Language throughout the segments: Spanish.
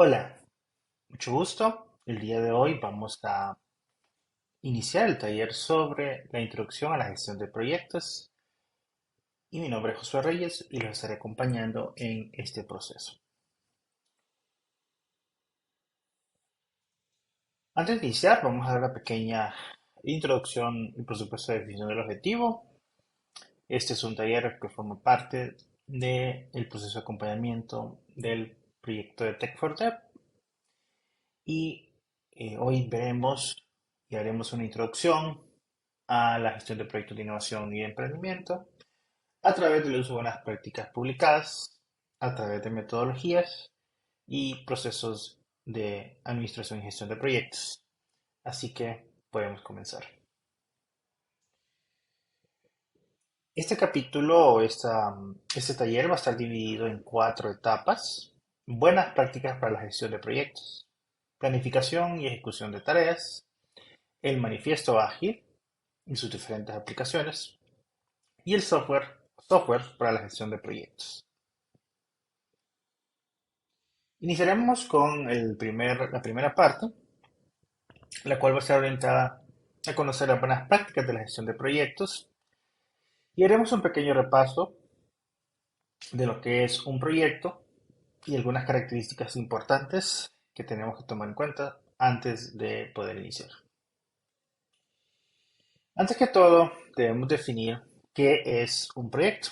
Hola, mucho gusto. El día de hoy vamos a iniciar el taller sobre la introducción a la gestión de proyectos y mi nombre es Josué Reyes y los estaré acompañando en este proceso. Antes de iniciar, vamos a dar una pequeña introducción y por supuesto definición del objetivo. Este es un taller que forma parte del proceso de acompañamiento del proyecto de Tech for Dev y hoy veremos y haremos una introducción a la gestión de proyectos de innovación y emprendimiento a través del uso de buenas prácticas publicadas, a través de metodologías y procesos de administración y gestión de proyectos. Así que podemos comenzar. Este capítulo o este taller va a estar dividido en cuatro etapas. Buenas prácticas para la gestión de proyectos, planificación y ejecución de tareas, el manifiesto ágil y sus diferentes aplicaciones, y el software para la gestión de proyectos. Iniciaremos con la primera parte, la cual va a estar orientada a conocer las buenas prácticas de la gestión de proyectos y haremos un pequeño repaso de lo que es un proyecto y algunas características importantes que tenemos que tomar en cuenta antes de poder iniciar. Antes que todo, debemos definir qué es un proyecto.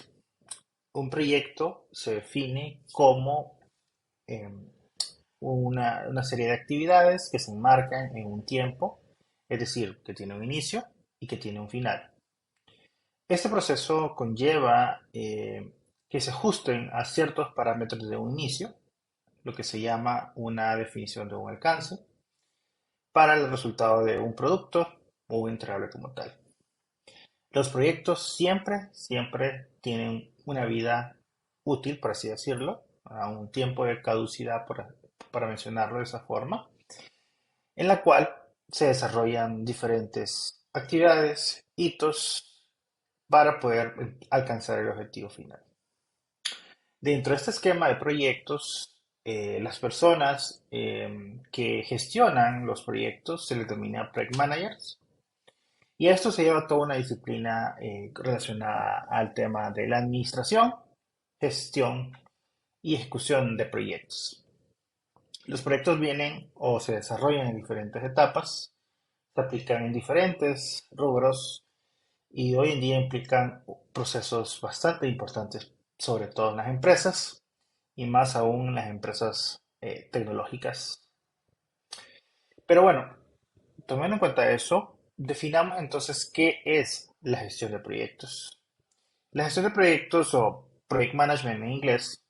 Un proyecto se define como eh, una serie de actividades que se enmarcan en un tiempo, es decir, que tiene un inicio y que tiene un final. Este proceso conlleva que se ajusten a ciertos parámetros de un inicio, lo que se llama una definición de un alcance, para el resultado de un producto o un entregable como tal. Los proyectos siempre tienen una vida útil, por así decirlo, a un tiempo de caducidad, para mencionarlo de esa forma, en la cual se desarrollan diferentes actividades, hitos, para poder alcanzar el objetivo final. Dentro de este esquema de proyectos, las personas que gestionan los proyectos se les denomina project managers y esto se lleva a toda una disciplina relacionada al tema de la administración, gestión y ejecución de proyectos. Los proyectos vienen o se desarrollan en diferentes etapas, se aplican en diferentes rubros y hoy en día implican procesos bastante importantes, sobre todo en las empresas y más aún en las empresas tecnológicas. Pero bueno, tomando en cuenta eso, definamos entonces qué es la gestión de proyectos. La gestión de proyectos o project management en inglés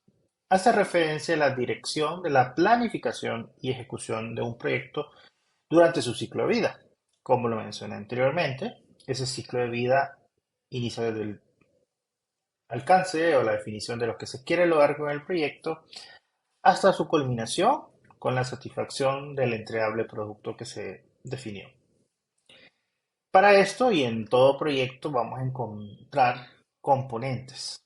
hace referencia a la dirección de la planificación y ejecución de un proyecto durante su ciclo de vida. Como lo mencioné anteriormente, ese ciclo de vida inicia desde el alcance o la definición de lo que se quiere lograr con el proyecto hasta su culminación con la satisfacción del entregable producto que se definió. Para esto y en todo proyecto vamos a encontrar componentes.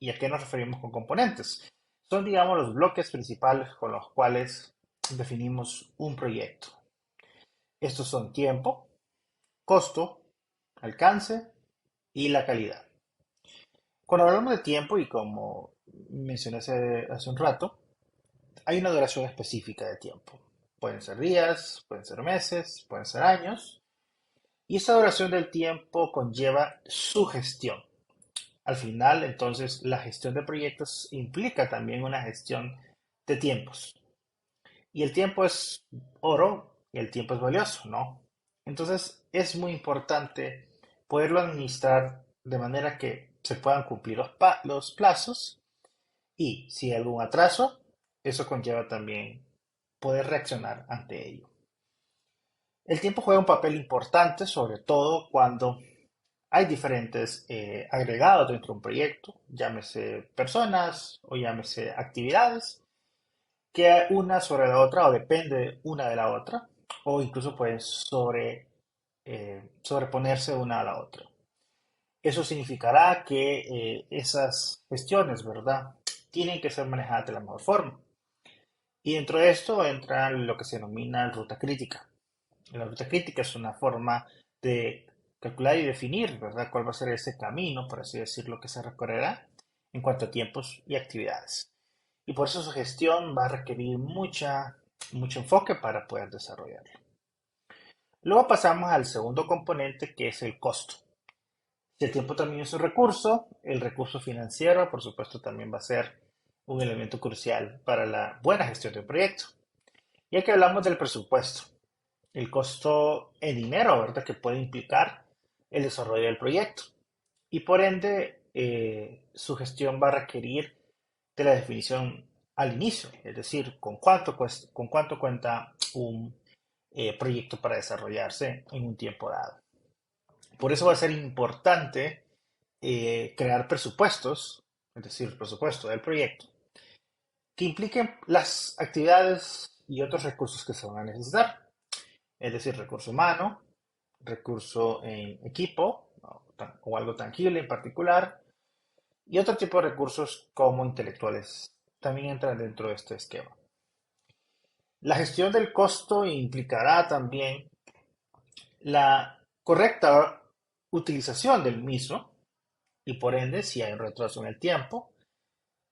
¿Y a qué nos referimos con componentes? Son, digamos, los bloques principales con los cuales definimos un proyecto. Estos son tiempo, costo, alcance y la calidad. Cuando hablamos de tiempo, y como mencioné hace un rato, hay una duración específica de tiempo. Pueden ser días, pueden ser meses, pueden ser años. Y esta duración del tiempo conlleva su gestión. Al final, entonces, la gestión de proyectos implica también una gestión de tiempos. Y el tiempo es oro y el tiempo es valioso, ¿no? Entonces, es muy importante poderlo administrar de manera que se puedan cumplir los plazos y si hay algún atraso, eso conlleva también poder reaccionar ante ello. El tiempo juega un papel importante, sobre todo cuando hay diferentes agregados dentro de un proyecto, llámese personas o llámese actividades, que una sobre la otra o depende una de la otra, o incluso pueden sobreponerse una a la otra. Eso significará que esas gestiones, ¿verdad? Tienen que ser manejadas de la mejor forma. Y dentro de esto entra lo que se denomina ruta crítica. La ruta crítica es una forma de calcular y definir, ¿verdad?, cuál va a ser ese camino, por así decirlo, que se recorrerá en cuanto a tiempos y actividades. Y por eso su gestión va a requerir mucho enfoque para poder desarrollarlo. Luego pasamos al segundo componente, que es el costo. Si el tiempo también es un recurso, el recurso financiero, por supuesto, también va a ser un elemento crucial para la buena gestión de un proyecto. Ya que hablamos del presupuesto, el costo en dinero, ¿verdad?, que puede implicar el desarrollo del proyecto. Y por ende, su gestión va a requerir de la definición al inicio, es decir, con cuánto cuenta un proyecto para desarrollarse en un tiempo dado. Por eso va a ser importante crear presupuestos, es decir, el presupuesto del proyecto, que impliquen las actividades y otros recursos que se van a necesitar, es decir, recurso humano, recurso en equipo o algo tangible en particular, y otro tipo de recursos como intelectuales también entran dentro de este esquema. La gestión del costo implicará también la correcta utilización del mismo y por ende, si hay un retraso en el tiempo,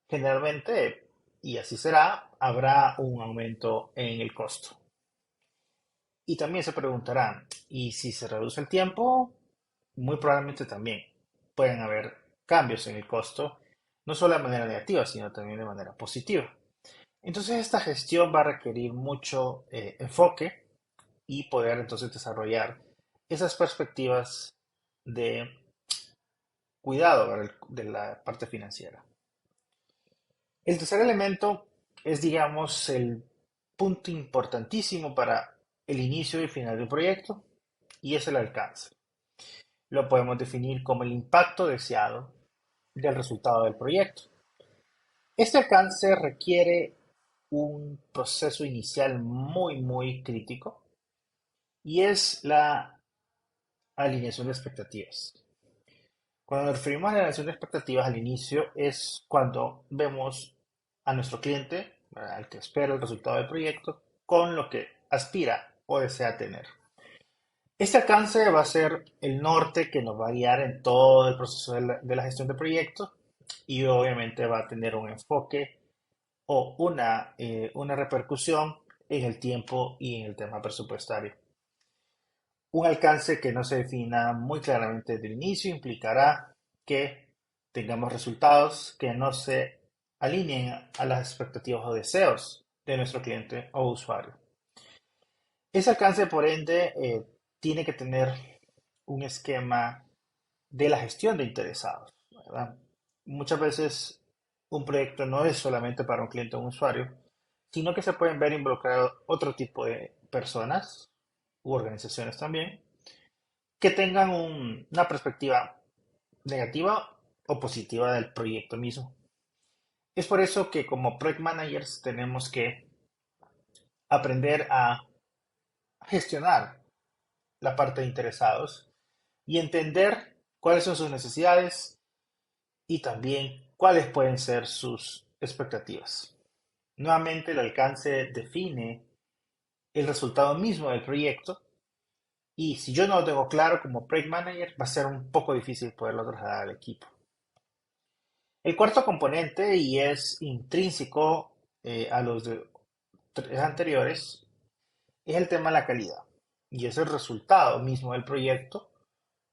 generalmente, y así será, habrá un aumento en el costo. Y también se preguntarán, ¿y si se reduce el tiempo? Muy probablemente también pueden haber cambios en el costo, no solo de manera negativa, sino también de manera positiva. Entonces esta gestión va a requerir mucho enfoque y poder entonces desarrollar esas perspectivas de cuidado de la parte financiera. El tercer elemento es, digamos, el punto importantísimo para el inicio y final del proyecto y es el alcance. Lo podemos definir como el impacto deseado del resultado del proyecto. Este alcance requiere un proceso inicial muy crítico y es la alineación de expectativas. Cuando nos referimos a la alineación de expectativas al inicio es cuando vemos a nuestro cliente, ¿verdad?, al que espera el resultado del proyecto, con lo que aspira o desea tener. Este alcance va a ser el norte que nos va a guiar en todo el proceso de la gestión de proyectos y obviamente va a tener un enfoque o una repercusión en el tiempo y en el tema presupuestario. Un alcance que no se defina muy claramente desde el inicio implicará que tengamos resultados que no se alineen a las expectativas o deseos de nuestro cliente o usuario. Ese alcance, por ende, tiene que tener un esquema de la gestión de interesados, ¿verdad? Muchas veces un proyecto no es solamente para un cliente o un usuario, sino que se pueden ver involucrados otro tipo de personas u organizaciones también que tengan una perspectiva negativa o positiva del proyecto mismo. Es por eso que como project managers tenemos que aprender a gestionar la parte de interesados y entender cuáles son sus necesidades y también cuáles pueden ser sus expectativas. Nuevamente, el alcance define el resultado mismo del proyecto y si yo no lo tengo claro como project manager, va a ser un poco difícil poderlo trasladar al equipo. El cuarto componente, y es intrínseco a los tres anteriores, es el tema de la calidad y es el resultado mismo del proyecto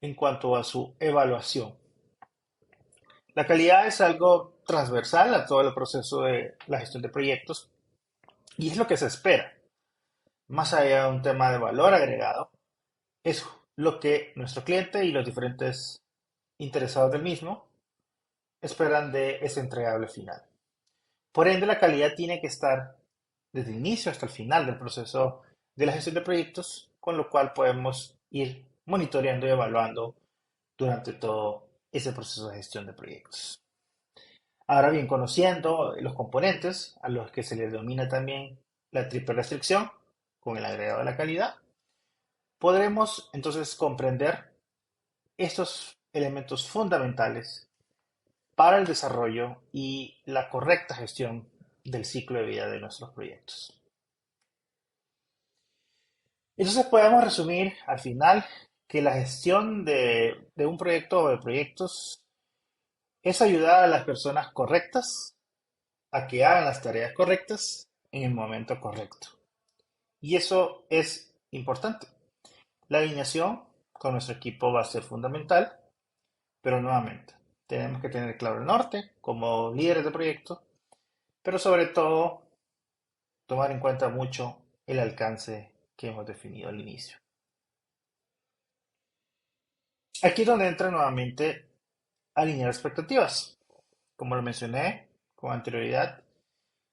en cuanto a su evaluación. La calidad es algo transversal a todo el proceso de la gestión de proyectos y es lo que se espera. Más allá de un tema de valor agregado, es lo que nuestro cliente y los diferentes interesados del mismo esperan de ese entregable final. Por ende, la calidad tiene que estar desde el inicio hasta el final del proceso de la gestión de proyectos, con lo cual podemos ir monitoreando y evaluando durante todo ese proceso de gestión de proyectos. Ahora bien, conociendo los componentes a los que se les denomina también la triple restricción, con el agregado de la calidad, podremos entonces comprender estos elementos fundamentales para el desarrollo y la correcta gestión del ciclo de vida de nuestros proyectos. Entonces podemos resumir al final que la gestión de un proyecto o de proyectos es ayudar a las personas correctas a que hagan las tareas correctas en el momento correcto. Y eso es importante. La alineación con nuestro equipo va a ser fundamental, pero nuevamente tenemos que tener claro el norte como líderes de proyecto, pero sobre todo tomar en cuenta mucho el alcance que hemos definido al inicio. Aquí es donde entra nuevamente alinear expectativas. Como lo mencioné con anterioridad,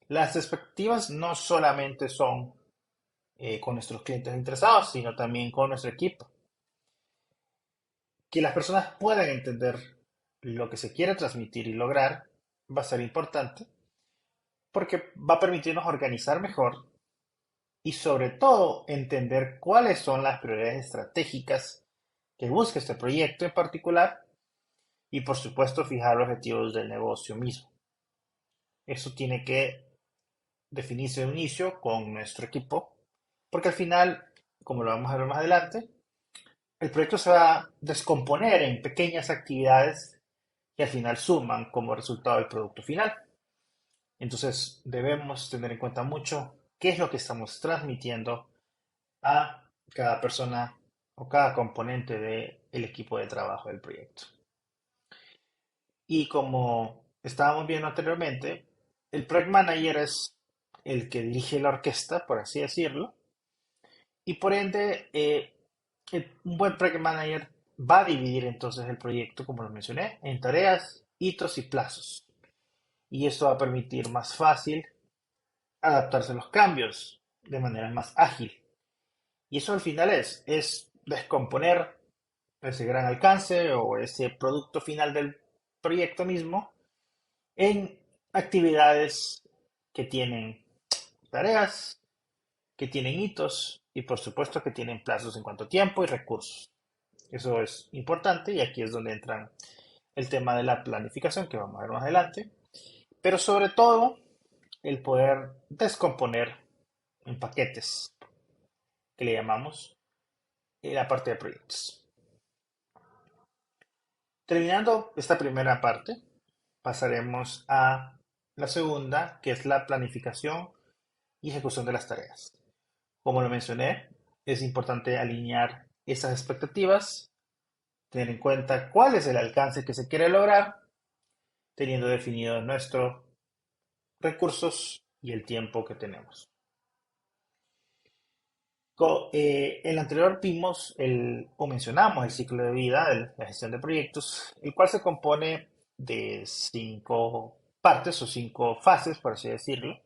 las expectativas no solamente son con nuestros clientes interesados, sino también con nuestro equipo. Que las personas puedan entender lo que se quiere transmitir y lograr va a ser importante porque va a permitirnos organizar mejor y sobre todo entender cuáles son las prioridades estratégicas que busca este proyecto en particular y por supuesto fijar los objetivos del negocio mismo. Eso tiene que definirse de inicio con nuestro equipo porque al final, como lo vamos a ver más adelante, el proyecto se va a descomponer en pequeñas actividades que al final suman como resultado el producto final. Entonces debemos tener en cuenta mucho qué es lo que estamos transmitiendo a cada persona o cada componente del equipo de trabajo del proyecto. Y como estábamos viendo anteriormente, el Project Manager es el que dirige la orquesta, por así decirlo, y por ende un buen Project Manager va a dividir entonces el proyecto, como lo mencioné, en tareas, hitos y plazos. Y esto va a permitir más fácil adaptarse a los cambios de manera más ágil. Y eso al final es descomponer ese gran alcance o ese producto final del proyecto mismo en actividades que tienen tareas, que tienen hitos y por supuesto que tienen plazos en cuanto a tiempo y recursos. Eso es importante y aquí es donde entra el tema de la planificación que vamos a ver más adelante, pero sobre todo el poder descomponer en paquetes que le llamamos la parte de proyectos. Terminando esta primera parte, pasaremos a la segunda, que es la planificación y ejecución de las tareas. Como lo mencioné, es importante alinear esas expectativas, tener en cuenta cuál es el alcance que se quiere lograr, teniendo definidos nuestros recursos y el tiempo que tenemos. En el anterior vimos o mencionamos el ciclo de vida de la gestión de proyectos, el cual se compone de 5 partes o 5 fases, por así decirlo,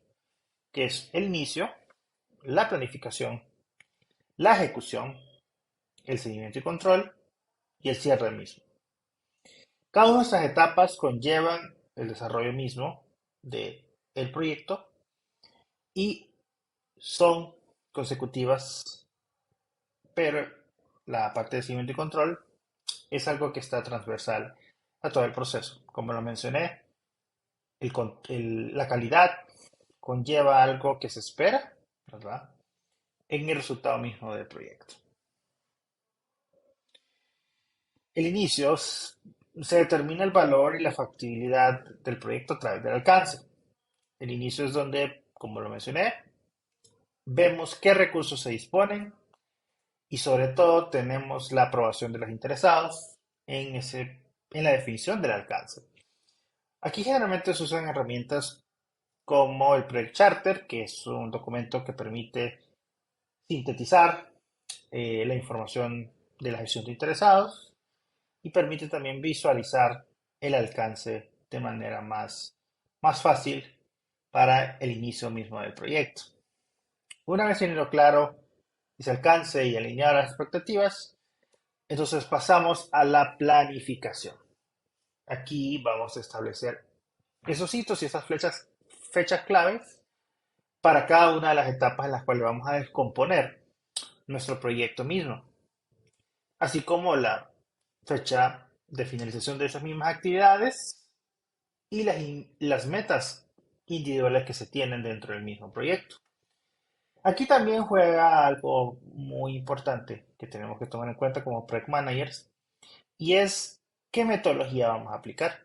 que es el inicio, la planificación, la ejecución, el seguimiento y control y el cierre del mismo. Cada una de estas etapas conllevan el desarrollo mismo del proyecto y son consecutivas, pero la parte de seguimiento y control es algo que está transversal a todo el proceso. Como lo mencioné, la calidad conlleva algo que se espera, ¿verdad? En el resultado mismo del proyecto. El inicio se determina el valor y la factibilidad del proyecto a través del alcance. El inicio es donde, como lo mencioné, vemos qué recursos se disponen y sobre todo tenemos la aprobación de los interesados en la definición del alcance. Aquí generalmente se usan herramientas como el Project Charter, que es un documento que permite sintetizar la información de la gestión de interesados y permite también visualizar el alcance de manera más fácil para el inicio mismo del proyecto. Una vez teniendo claro ese alcance y alinear las expectativas, entonces pasamos a la planificación. Aquí vamos a establecer esos hitos y esas fechas claves para cada una de las etapas en las cuales vamos a descomponer nuestro proyecto mismo, así como la fecha de finalización de esas mismas actividades y las metas individuales que se tienen dentro del mismo proyecto. Aquí también juega algo muy importante que tenemos que tomar en cuenta como project managers y es qué metodología vamos a aplicar.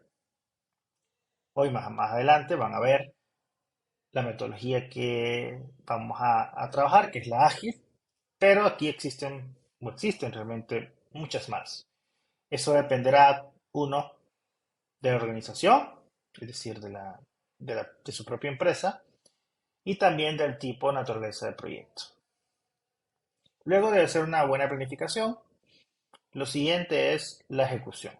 Hoy más adelante van a ver la metodología que vamos a trabajar, que es la ágil, pero aquí existen, o existen realmente muchas más. Eso dependerá, uno, de la organización, es decir, de su propia empresa, y también del tipo o naturaleza del proyecto. Luego de hacer una buena planificación, lo siguiente es la ejecución.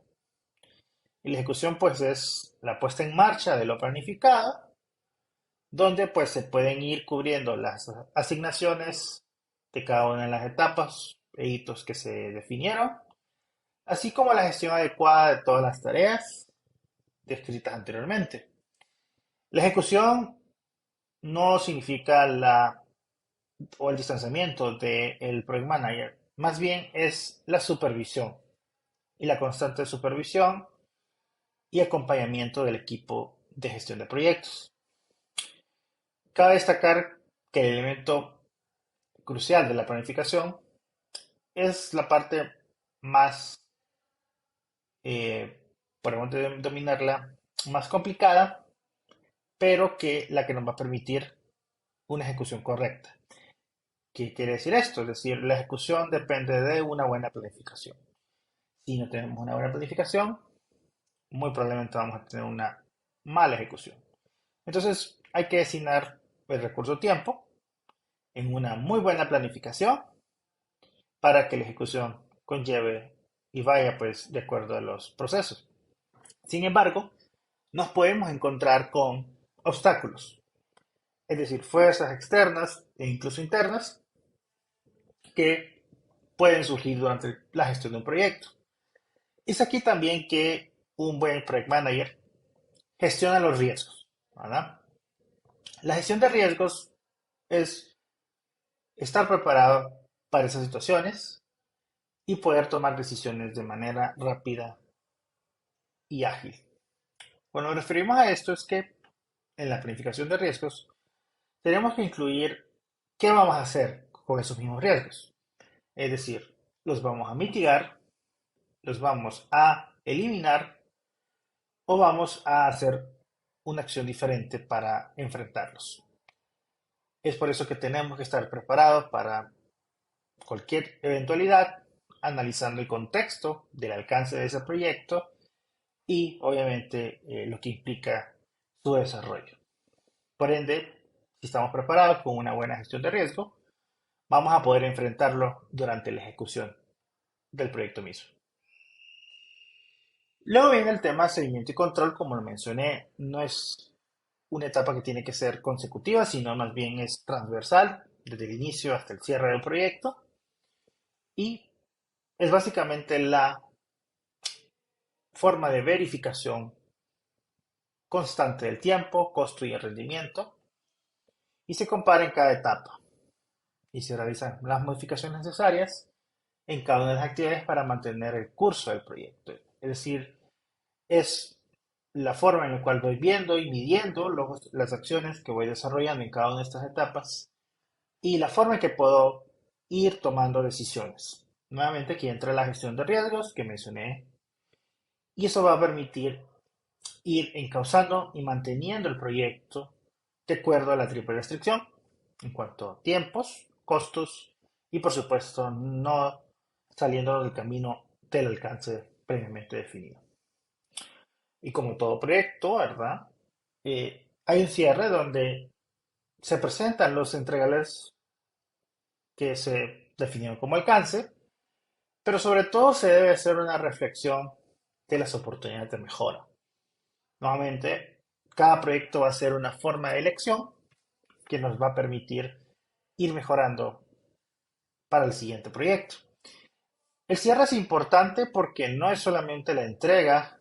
Y la ejecución pues es la puesta en marcha de lo planificado, donde pues se pueden ir cubriendo las asignaciones de cada una de las etapas e hitos que se definieron, así como la gestión adecuada de todas las tareas descritas anteriormente. La ejecución no significa el distanciamiento del project manager, más bien es la supervisión y la constante supervisión y acompañamiento del equipo de gestión de proyectos. Cabe destacar que el elemento crucial de la planificación es la parte más, podemos dominarla, más complicada, pero que la que nos va a permitir una ejecución correcta. ¿Qué quiere decir esto? Es decir, la ejecución depende de una buena planificación. Si no tenemos una buena planificación, muy probablemente vamos a tener una mala ejecución. Entonces, hay que designar el recurso tiempo en una muy buena planificación para que la ejecución conlleve y vaya pues de acuerdo a los procesos. Sin embargo, nos podemos encontrar con obstáculos, es decir, fuerzas externas e incluso internas que pueden surgir durante la gestión de un proyecto. Es aquí también que un buen project manager gestiona los riesgos, ¿verdad? La gestión de riesgos es estar preparado para esas situaciones y poder tomar decisiones de manera rápida y ágil. Cuando nos referimos a esto es que en la planificación de riesgos tenemos que incluir qué vamos a hacer con esos mismos riesgos. Es decir, los vamos a mitigar, los vamos a eliminar o vamos a hacer una acción diferente para enfrentarlos. Es por eso que tenemos que estar preparados para cualquier eventualidad, analizando el contexto del alcance de ese proyecto y obviamente lo que implica su desarrollo. Por ende, si estamos preparados con una buena gestión de riesgo, vamos a poder enfrentarlo durante la ejecución del proyecto mismo. Luego viene el tema de seguimiento y control, como lo mencioné, no es una etapa que tiene que ser consecutiva, sino más bien es transversal, desde el inicio hasta el cierre del proyecto, y es básicamente la forma de verificación constante del tiempo, costo y el rendimiento, y se compara en cada etapa, y se realizan las modificaciones necesarias en cada una de las actividades para mantener el curso del proyecto. Es decir, es la forma en la cual voy viendo y midiendo las acciones que voy desarrollando en cada una de estas etapas y la forma en que puedo ir tomando decisiones. Nuevamente aquí entra la gestión de riesgos que mencioné y eso va a permitir ir encauzando y manteniendo el proyecto de acuerdo a la triple restricción en cuanto a tiempos, costos y por supuesto no saliendo del camino del alcance previamente definido. Y como todo proyecto, ¿verdad? Hay un cierre donde se presentan los entregables que se definieron como alcance, pero sobre todo se debe hacer una reflexión de las oportunidades de mejora. Nuevamente, cada proyecto va a ser una forma de elección que nos va a permitir ir mejorando para el siguiente proyecto. El cierre es importante porque no es solamente la entrega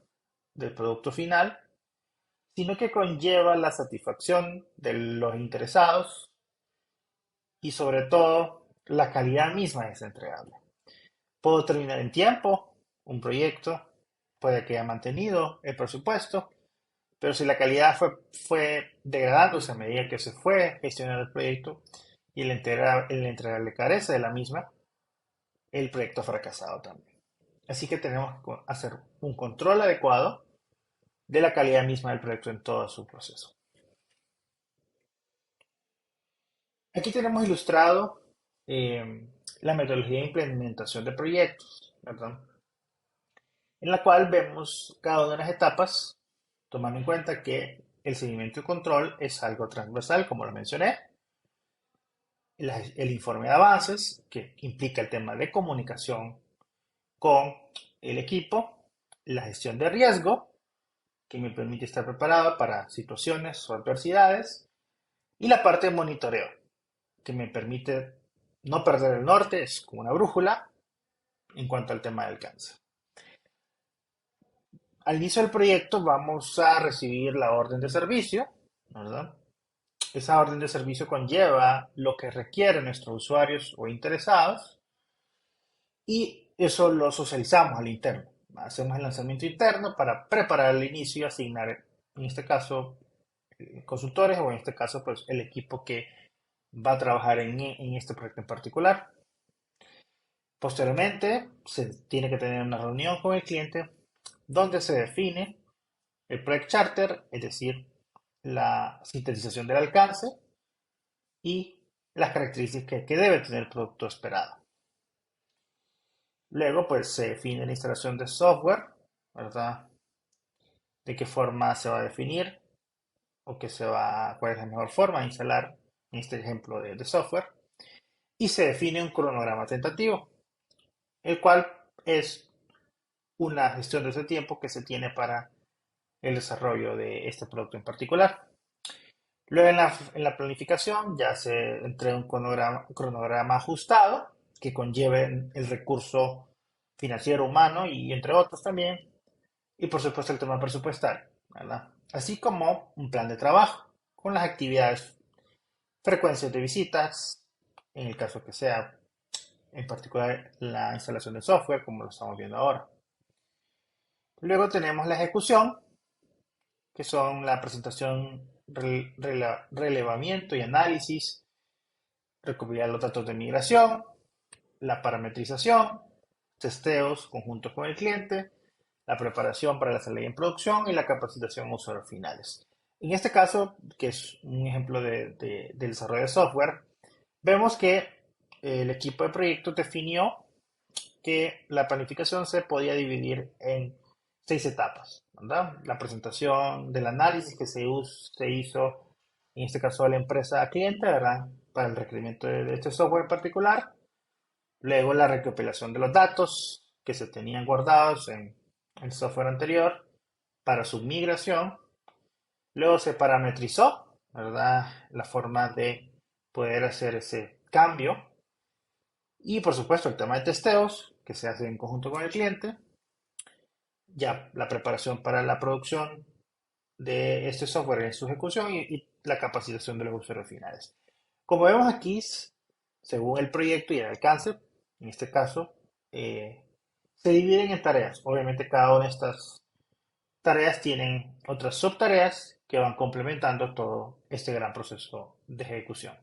del producto final, sino que conlleva la satisfacción de los interesados y sobre todo la calidad misma de ese entregable. Puedo terminar en tiempo un proyecto, puede que haya mantenido el presupuesto, Pero si la calidad fue degradándose a medida que se fue gestionando el proyecto y el entregarle carece de la misma, el proyecto ha fracasado también. Así que tenemos que hacer un control adecuado de la calidad misma del proyecto en todo su proceso. Aquí tenemos ilustrado la metodología de implementación de proyectos, ¿verdad? En la cual vemos cada una de las etapas, tomando en cuenta que el seguimiento y control es algo transversal, como lo mencioné, el informe de avances, que implica el tema de comunicación con el equipo, la gestión de riesgo, que me permite estar preparado para situaciones o adversidades, y la parte de monitoreo, que me permite no perder el norte, es como una brújula en cuanto al tema del alcance. Al inicio del proyecto vamos a recibir la orden de servicio, ¿verdad? Esa orden de servicio conlleva lo que requieren nuestros usuarios o interesados y eso lo socializamos al interno. Hacemos el lanzamiento interno para preparar el inicio y asignar, en este caso, consultores o en este caso, pues el equipo que va a trabajar en este proyecto en particular. Posteriormente, se tiene que tener una reunión con el cliente donde se define el Project Charter, es decir, la sintetización del alcance y las características que debe tener el producto esperado. Luego, pues se define la instalación de software, ¿verdad? De qué forma se va a definir o cuál es la mejor forma de instalar en este ejemplo de software. Y se define un cronograma tentativo, el cual es una gestión de ese tiempo que se tiene para el desarrollo de este producto en particular. Luego en la planificación ya se entrega un cronograma ajustado que conlleve el recurso financiero humano y entre otros también, y por supuesto el tema presupuestario, ¿verdad? Así como un plan de trabajo con las actividades, frecuencias de visitas, en el caso que sea en particular la instalación de software, como lo estamos viendo ahora. Luego tenemos la ejecución, que son la presentación, relevamiento y análisis, recopilar los datos de migración, la parametrización, testeos conjuntos con el cliente, la preparación para la salida en producción y la capacitación a usuarios finales. En este caso, que es un ejemplo de desarrollo de software, vemos que el equipo de proyecto definió que la planificación se podía dividir en 6 etapas, ¿verdad? La presentación del análisis que se hizo, en este caso, a la empresa cliente, ¿verdad? Para el requerimiento de este software en particular. Luego la recopilación de los datos que se tenían guardados en el software anterior para su migración. Luego se parametrizó, ¿verdad? La forma de poder hacer ese cambio. Y por supuesto el tema de testeos que se hace en conjunto con el cliente. Ya la preparación para la producción de este software en su ejecución y la capacitación de los usuarios finales. Como vemos aquí, según el proyecto y el alcance, en este caso, se dividen en tareas. Obviamente cada una de estas tareas tienen otras subtareas que van complementando todo este gran proceso de ejecución.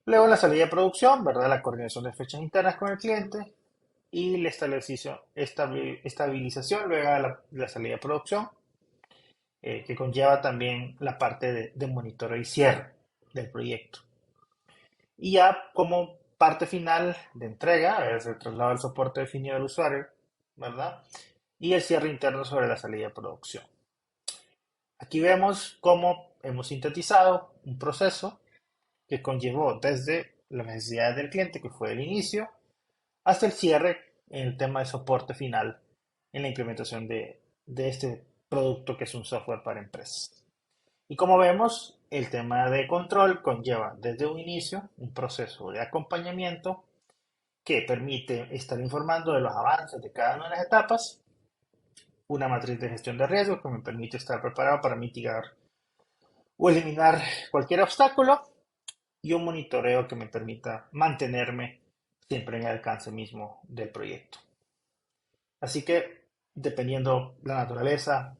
Luego la salida de producción, ¿verdad? La coordinación de fechas internas con el cliente y la estabilización luego de la salida de producción, que conlleva también la parte de monitoreo y cierre del proyecto. Y ya como parte final de entrega es el traslado del soporte definido del usuario, ¿verdad? Y el cierre interno sobre la salida de producción. Aquí vemos cómo hemos sintetizado un proceso que conllevó desde las necesidades del cliente, que fue el inicio, hasta el cierre en el tema de soporte final en la implementación de este producto que es un software para empresas. Y como vemos, el tema de control conlleva desde un inicio un proceso de acompañamiento que permite estar informando de los avances de cada una de las etapas, una matriz de gestión de riesgo que me permite estar preparado para mitigar o eliminar cualquier obstáculo y un monitoreo que me permita mantenerme siempre en el alcance mismo del proyecto. Así que, dependiendo la naturaleza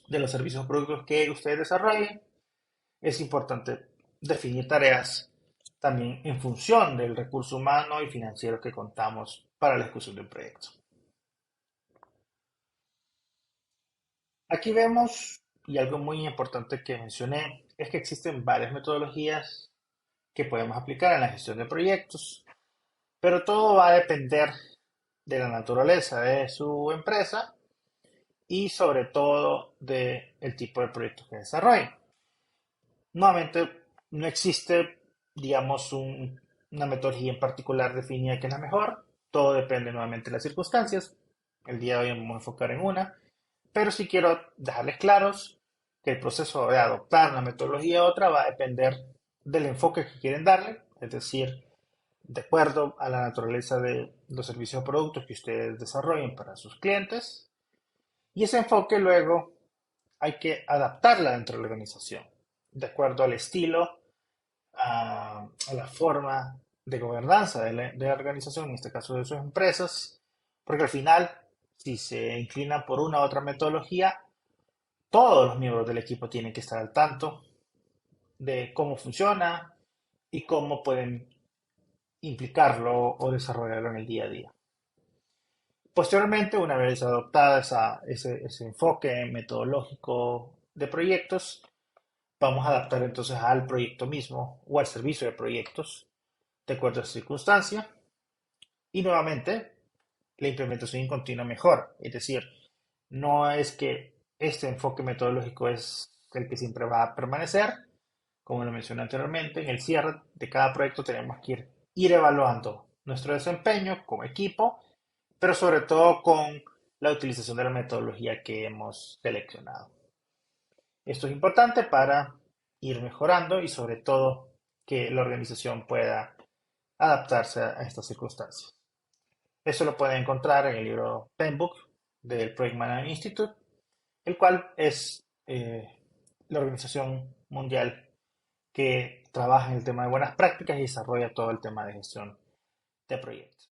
de los servicios o productos que ustedes desarrollen, es importante definir tareas también en función del recurso humano y financiero que contamos para la ejecución de un proyecto. Aquí vemos, y algo muy importante que mencioné, es que existen varias metodologías que podemos aplicar en la gestión de proyectos, pero todo va a depender de la naturaleza de su empresa y sobre todo del tipo de proyecto que desarrollen. Nuevamente, no existe, digamos, una metodología en particular definida que es la mejor. Todo depende nuevamente de las circunstancias. El día de hoy vamos a enfocar en una, pero sí quiero dejarles claros que el proceso de adoptar una metodología a otra va a depender del enfoque que quieren darle, es decir, de acuerdo a la naturaleza de los servicios o productos que ustedes desarrollen para sus clientes. Y ese enfoque luego hay que adaptarla dentro de la organización, de acuerdo al estilo, a la forma de gobernanza de la organización, en este caso de sus empresas, porque al final, si se inclinan por una u otra metodología, todos los miembros del equipo tienen que estar al tanto de cómo funciona y cómo pueden implicarlo o desarrollarlo en el día a día. Posteriormente, una vez adoptada ese enfoque metodológico de proyectos, vamos a adaptar entonces al proyecto mismo o al servicio de proyectos de acuerdo a la circunstancia y nuevamente la implementación en continua mejora. Es decir, no es que este enfoque metodológico es el que siempre va a permanecer. Como lo mencioné anteriormente, en el cierre de cada proyecto tenemos que ir evaluando nuestro desempeño como equipo, pero sobre todo con la utilización de la metodología que hemos seleccionado. Esto es importante para ir mejorando y sobre todo que la organización pueda adaptarse a estas circunstancias. Eso lo pueden encontrar en el libro Penbook del Project Management Institute, el cual es la organización mundial que trabaja en el tema de buenas prácticas y desarrolla todo el tema de gestión de proyectos.